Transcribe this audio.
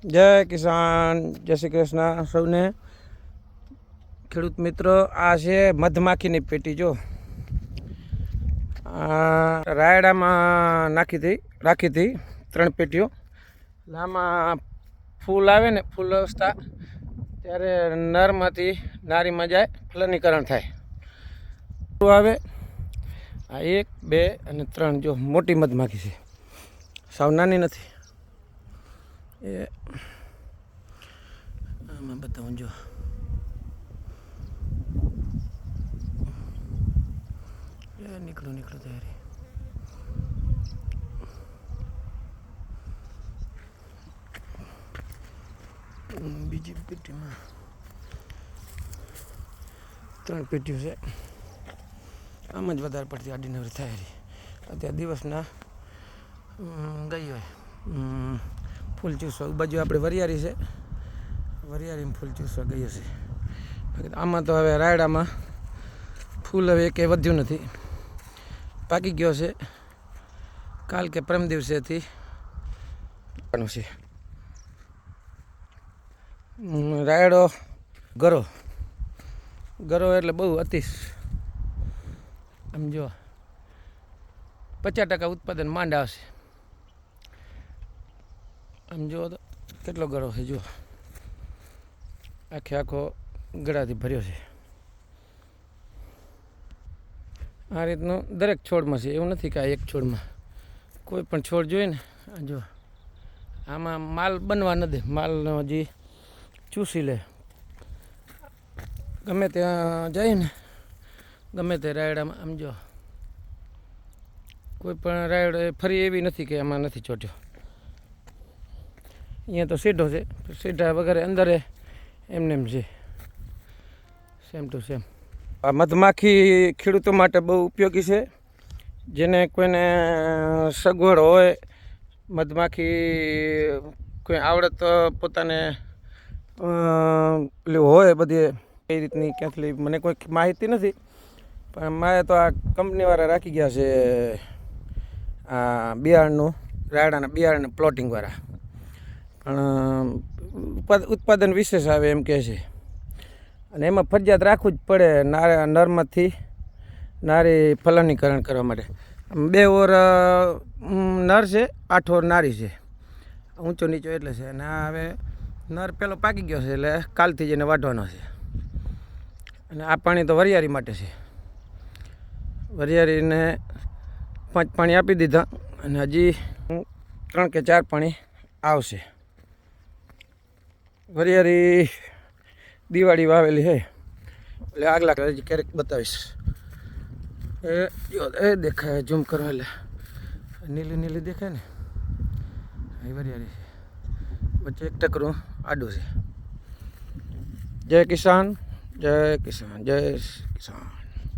જય કિસાન, જય શ્રી કૃષ્ણ સૌને. ખેડૂત મિત્રો, આ છે મધમાખીની પેટી. જો રાયડામાં રાખી હતી 3 પેટીઓ. આમાં ફૂલ આવે ને, ફૂલ અવસ્થા ત્યારે નરમાંથી નારીમાં જાય, ફલનીકરણ થાય આવે. આ 1, 2 અને 3 જો મોટી મધમાખી છે, સાવ નાની નથી. એ આમાં બતાવું જો. નીકળું તૈયારી. બીજી પેટીમાં 3 પેટીઓ છે. આમ જ વધારે પડતી આડીનવરી થાય. અત્યારે દિવસના ગઈ હોય ફૂલ ચૂસવા. બાજુ આપણે વરિયાળી છે, વરિયાળીમાં ફૂલ ચૂસવા ગઈ હશે. આમાં તો હવે રાયડામાં ફૂલ હવે કંઈ વધ્યું નથી, પાકી ગયો છે. કાલ કે પરમ દિવસેથી છે. રાયડો ગરો એટલે બહુ અતિશ. આમ જો 50% ઉત્પાદન માંડ આવશે. આમ જુઓ તો કેટલો ગરો છે. જુઓ આખો ગળાથી ભર્યો છે. આ રીતનું દરેક છોડમાં છે, એવું નથી કે આ એક છોડમાં. કોઈ પણ છોડ જોઈએ ને, જો આમાં માલ બનવા ન દે. માલનો હજી ચૂસી લે. ગમે ત્યાં જાય ને, ગમે તે રાયડામાં આમ જો કોઈ પણ રાયડો ફરી એવી નથી કે એમાં નથી ચોટ્યો. અહીંયા તો સીધો છે, સીધા વગેરે અંદર એમને એમ છે, સેમ ટુ સેમ. આ મધમાખી ખેડૂતો માટે બહુ ઉપયોગી છે. જેને કોઈને સગવડ હોય, મધમાખી કોઈ આવડત પોતાને હોય બધી કઈ રીતની ક્યાંથી મને કોઈ માહિતી નથી, પણ મારે તો આ કંપનીવાળા રાખી ગયા છે. આ બિયારણનું, રાયડાના બિયારણ પ્લોટિંગવાળા. પણ ઉત્પાદન વિશેષ આવે એમ કહે છે. અને એમાં ફરજિયાત રાખવું જ પડે નરમાંથી નારી ફલનીકરણ કરવા માટે. 2 ઓર નર છે, 8 ઓર નારી છે. ઊંચો નીચો એટલે છે. અને આ હવે નર પેલો પાકી ગયો છે, એટલે કાલથી જ એને વાઢવાનો છે. અને આ પાણી તો વરિયાળી માટે છે. વરિયાળીને 5 પાણી આપી દીધા, અને હજી 3 કે 4 પાણી આવશે. વરિયાળી દિવાળી વાવેલી છે, એટલે આગલા હજી ક્યારેક બતાવીશ. એ દેખાય, ઝૂમ કરો એટલે નીલી દેખાય ને, એ વરિયાળી છે. વચ્ચે એક ટકરું આડું છે. જય કિસાન, જય કિસાન, જય કિસાન.